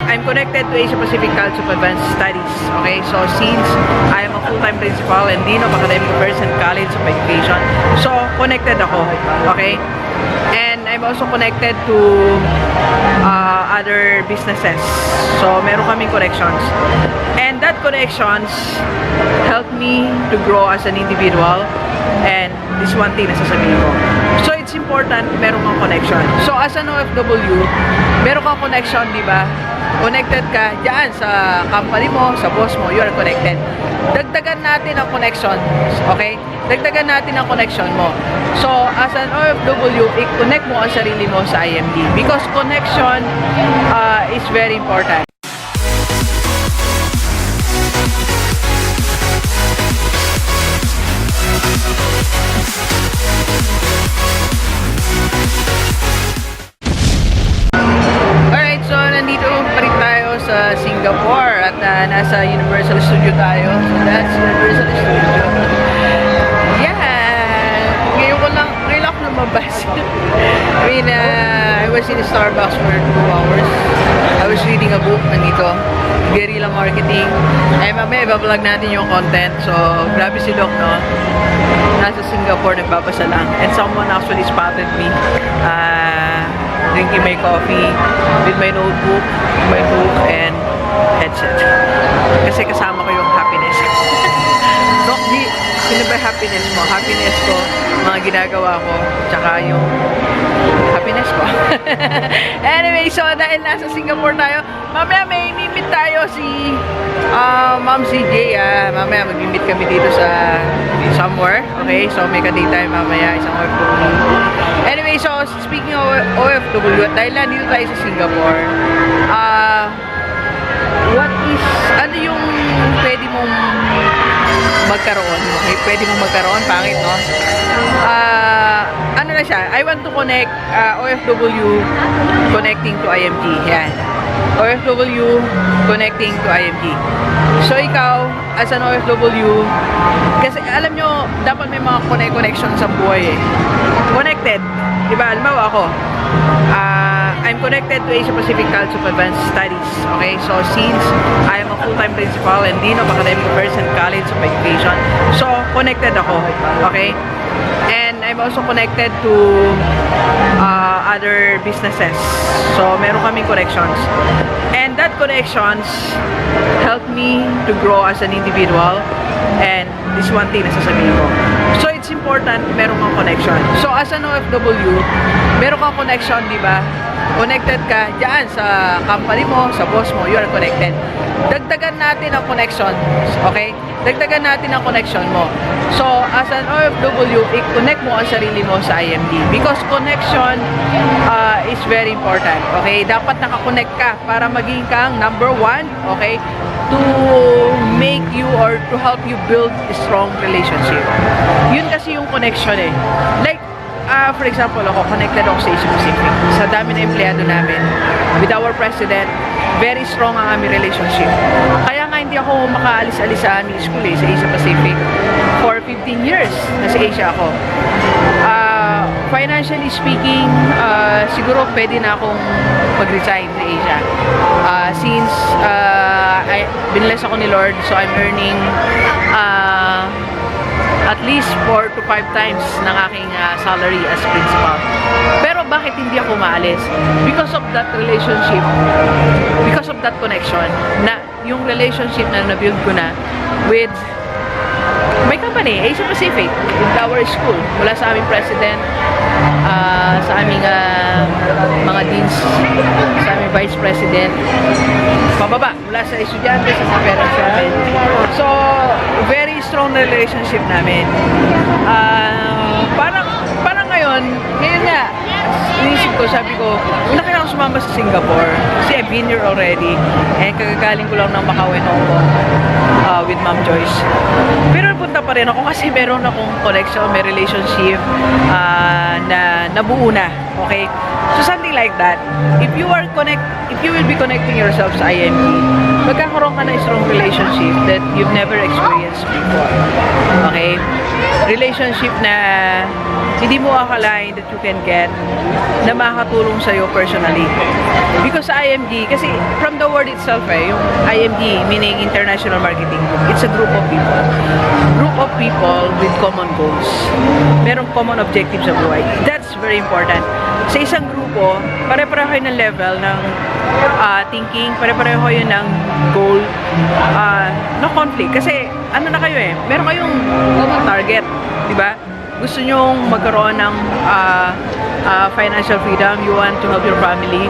I'm connected to Asia Pacific College of Advanced Studies. Okay, so since I am a full-time principal and Dean of Academic Affairs and College of Education, so connected ako. Okay, and I'm also connected to other businesses. So meron kaming connections, and that connections helped me to grow as an individual. And this one thing na sasabihin ko. So it's important meron kang connection. So as an OFW, meron kang connection, di ba? Connected ka diyan sa company mo, sa boss mo, you are connected. Dagdagan natin ang connection, okay? Dagdagan natin ang connection mo. So as an OFW, i-connect mo ang sarili mo sa IMG because connection is very important. Sa Singapore at nasa Universal Studio tayo. So that's Universal Studio. Yeah! Ngayon ko lang lumabas. I mean, I was in Starbucks for 2 hours. I was reading a book nandito. Guerrilla marketing. Ay mamaya iba-vlog natin yung content. So, grabe si Doc, no? Nasa Singapore, nagbabasa lang. And someone actually spotted me. Drinking my coffee with my notebook, my book, and headset. Kasi kasama ko yung happiness. Doc, sino ba happiness mo? Happiness ko, mga ginagawa ko, tsaka yung happiness ko. Anyway, so dahil nasa Singapore tayo, mamaya may meet tayo si Ma'am CJ. Mamaya mag-meet kami dito sa somewhere. Okay, so may kadate tayo mamaya, isang OFW. Anyway, so speaking of OFW, at dahil nandito tayo sa Singapore, ano yung pwede mong magkaroon? Okay, pwede mong magkaroon, pangit, no? Ano na siya? I want to connect OFW connecting to IMG. Yan. OFW connecting to IMG. So ikaw, as an OFW, kasi alam nyo, dapat may mga connection sa buhay eh. Connected. Diba? Halimbawa ako, I'm connected to Asia Pacific College of Advanced Studies. Okay? So since I am a full-time principal and Dean of Academic Affairs and College of Education, so connected ako. Okay? And I'm also connected to other businesses. So meron kaming connections. And that connections helped me to grow as an individual. And this one thing na sasabihin ko. So it's important meron kang connection. So as an OFW, meron kang connection, di ba? Connected ka diyan sa company mo, sa boss mo, you are connected. Dagdagan natin ang connection, okay? Dagdagan natin ang connection mo. So as an OFW, i-connect mo ang sarili mo sa IMG because connection is very important, okay? Dapat nakakonect ka para maging kang number 1, okay? To make you or to help you build a strong relationship. Yun kasi yung connection eh. Like, for example, ako, connected ako sa Asia Pacific. Sa dami na empleyado namin. With our president, very strong ang aming relationship. Kaya nga hindi ako makaalis-alis sa aming school eh, sa Asia Pacific. For 15 years, nasa Asia ako. Financially speaking, siguro pwede na akong mag-resign sa Asia. Since binless ako ni Lord, so I'm earning at least 4 to 5 times ng aking salary as principal. Pero bakit hindi ako maalis? Because of that relationship, because of that connection, na yung relationship na na-build ko na with my company, Asia Pacific, with our school, mula sa aming president, sa aming mga deans, sa aming vice president, pababa, mula sa estudyante, sa mga parents namin. So, very strong relationship namin. Parang ngayon nga, inisip ko, sabi ko, una kaya akong sumama sa Singapore, kasi I've been here already, and kagagaling ko lang ng Macau and Hong Kong with Ma'am Joyce. Pero punta pa rin ako kasi meron akong connection, may relationship na nabuo na, okay? So something like that. If you will be connecting yourself sa IMG, magkakaroon ka ng strong relationship that you've never experienced before. Okay? Relationship na hindi mo akalain that you can get na makakatulong sa'yo personally. Because sa IMG, kasi from the word itself yung IMG, meaning International Marketing Group, it's a group of people. Group of people with common goals. Merong common objective sa buhay. That's very important. Sa isang grupo, pare-pareho kayo ng level ng thinking, pare-pareho kayo ng goal, no conflict. Kasi ano na kayo meron kayong common target, di ba? Gusto nyong magkaroon ng financial freedom, you want to help your family,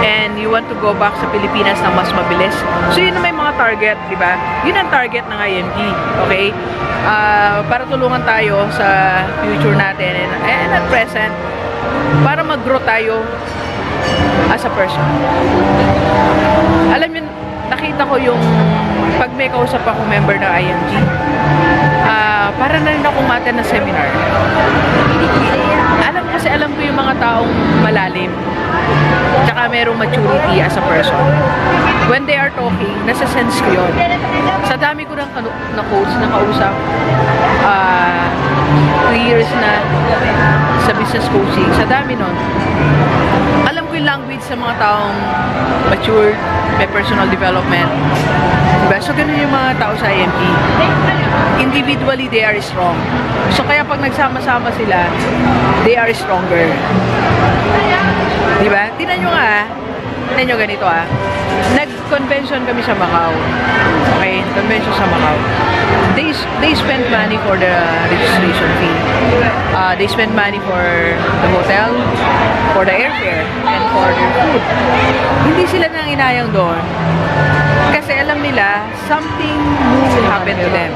and you want to go back sa Pilipinas na mas mabilis. So yun na may mga target, di ba? Yun ang target ng IMG, okay? Para tulungan tayo sa future natin and at present, para mag-grow tayo as a person. Alam niyo, nakita ko yung pag may kausap ako member ng IMG, para na rin akong matan na seminar. Alam ko yung mga taong malalim, tsaka merong maturity as a person. When they are talking, nasa-sense ko yun. Sa dami ko ng na-coach, nakausap, 3 years na sa business coaching, sa dami nun, alam ko yung language sa mga taong matured, may personal development. Diba? So, ganun yung mga tao sa IMG. Individually, they are strong. So, kaya pag nagsama-sama sila, they are stronger. Diba? Tingnan nyo ganito Nag-convention kami sa Macau. Okay? Convention sa Macau. They spend money for the registration fee. They spend money for the hotel, for the airfare, and for their food. Hindi sila nang inayang doon. Kasi alam nila, something new will happen to them.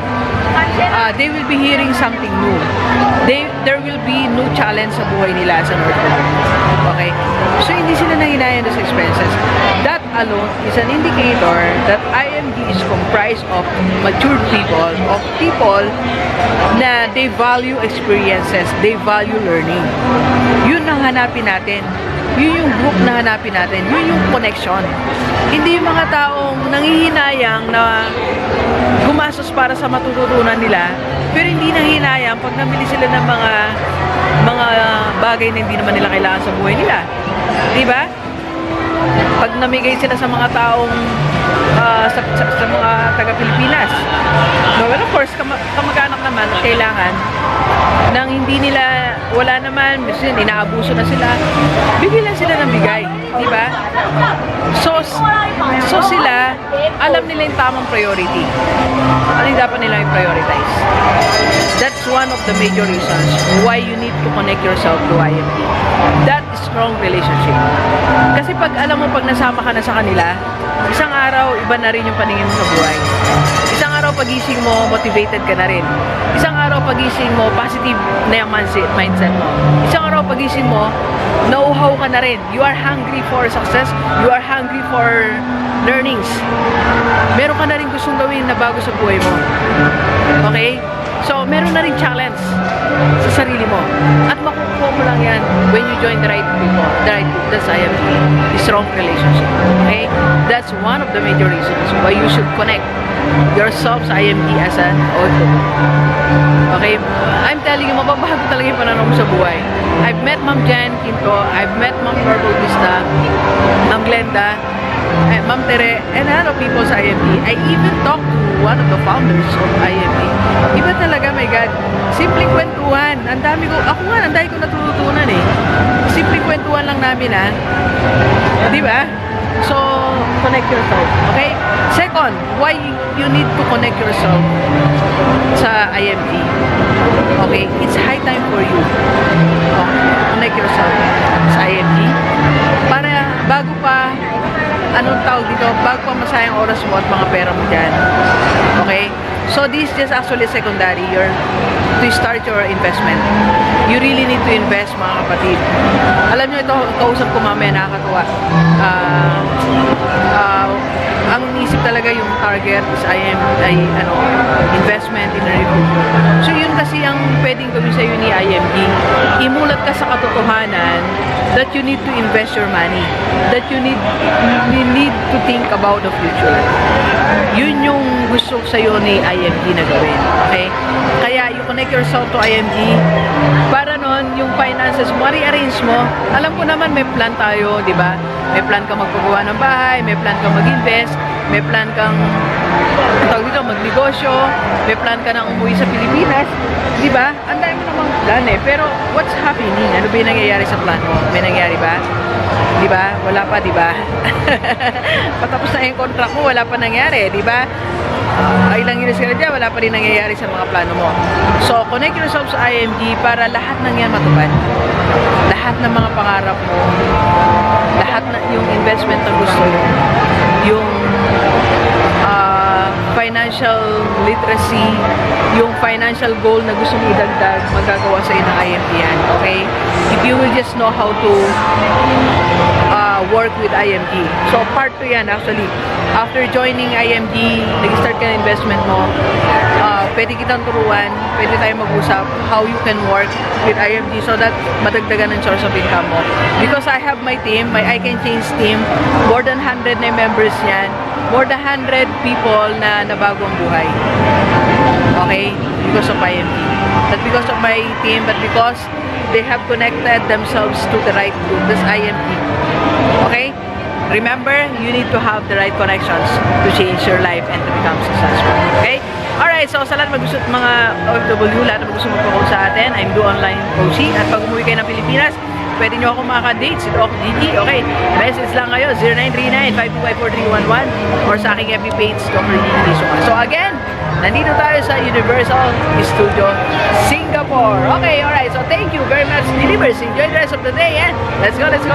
They will be hearing something new. There will be new challenge sa buhay nila sa North Korea. Okay? So, hindi sila nanginayang sa expenses. That alone is an indicator that IMG is comprised of matured people, of people na they value experiences, they value learning. Yun ang hanapin natin. Yun yung group na hanapin natin. Yun yung connection. Hindi yung mga taong nanghihinayang na gumastos para sa matututunan nila, pero hindi nanghihinayang pag namili sila ng mga bagay na hindi naman nila kailangan sa buhay nila. Diba? Pag namigay sila sa mga taong sa mga taga-Pilipinas. Well, of course, kamag-anak naman kailangan nang hindi nila, wala naman, minsan inaabuso na sila, bigyan sila ng bigay, di ba? So sila, alam nila yung tamang priority. Ano yung dapat nila yung prioritize? That's one of the major reasons why you need to connect yourself to IMG. That is strong relationship. Kasi pag alam mo, pag nasama ka na sa kanila, isang araw, iba na rin yung paningin mo sa buhay. Isang araw pagising mo, motivated ka na rin. Isang araw pagising mo, positive na yung mindset mo. Isang araw pagising mo, nauhaw ka na rin. You are hungry for success. You are hungry for learnings. Meron ka na rin gustong gawin na bago sa buhay mo. Okay? So, meron na rin challenge sa sarili mo. At makukuha mo lang yan when you join the right people. That's IMG. The strong relationship. Okay? That's one of the major reasons why you should connect yourself sa IMG as an OFW. Okay? I'm telling you, mababago talaga yung pananaw mo sa buhay. I've met Ma'am Jan Quinto, I've met Ma'am Lord Bautista, Ma'am Glenda, Ma'am Tere, and a lot of people sa IMG. I even talked to one of the founders of IMG. Iba talaga, my God. Simpleng kwentuhan. Ang dami ko natututunan Simpleng kwentuhan lang namin Di ba? So, connect yourself. Okay? Second, why you need to connect yourself sa IMG. Okay? It's high time for you. Connect yourself sa IMG. Para bago pa bago pa masayang oras mo at mga pera mo dyan. Okay? So, this is just actually secondary. To start your investment. You really need to invest, mga kapatid. Alam nyo, ito, kausap ko mamaya, nakakatuwa. Ang isip talaga yung target vlogger is investment in a recruitment. So yun kasi ang pwedeng gawin sa'yo ni IMG. Imulat ka sa katotohanan that you need to invest your money. That you need to think about the future. Yun yung gusto sa'yo ni IMG na gawin. Okay? Kaya you connect yourself to IMG para nun yung finances mo, rearrange mo. Alam ko naman may plan tayo, di ba? May plan kang magpagawa ng bahay, may plan kang mag-invest, may plan kang magnegosyo, may plan ka nang umuwi sa Pilipinas, di ba? Ang dami mo namang plan eh. Pero what's happening? Ano ba yung nangyayari sa plan mo? May nangyayari ba? Di ba? Wala pa, di ba? Patapos na yung contract mo, wala pa nangyari, di ba? Ilang years ka na dyan, wala pa rin nangyayari sa mga plano mo. So, connect yourself sa IMG para lahat ng yan matupad. Lahat ng mga pangarap mo, lahat na yung investment na gusto mo, yung financial literacy, yung financial goal na gusto mo idagdag, magagawa sa ng IMG yan. Okay? If you will just know how to work with IMG. So, part 2 yan actually. After joining IMG, nag-start ka ng investment mo, pwede kitang turuan, pwede tayo mag-usap how you can work with IMG so that madagdagan ng source of income mo. Because I have my team, my I Can Change team, more than 100 na members yan, more than 100 people na nabago ang buhay. Okay? Because of IMG. Not because of my team, but because they have connected themselves to the right group. That's IMG. Okay? Remember, you need to have the right connections to change your life and to become successful. Okay? Alright, so sa lahat mga OFW, lahat na gusto magpo-coach sa atin, I'm do online coaching. At pag umuwi kayo ng Pilipinas, pwede nyo ako makaka-date si Doc Gigi. Okay, message lang kayo, 0939-525-4311 or sa aking FB page, Dr. Gigi Sunga. So again, nandito tayo sa Universal Studio, Singapore. Okay, alright, so thank you very much, Delivers. Enjoy the rest of the day, and let's go, let's go.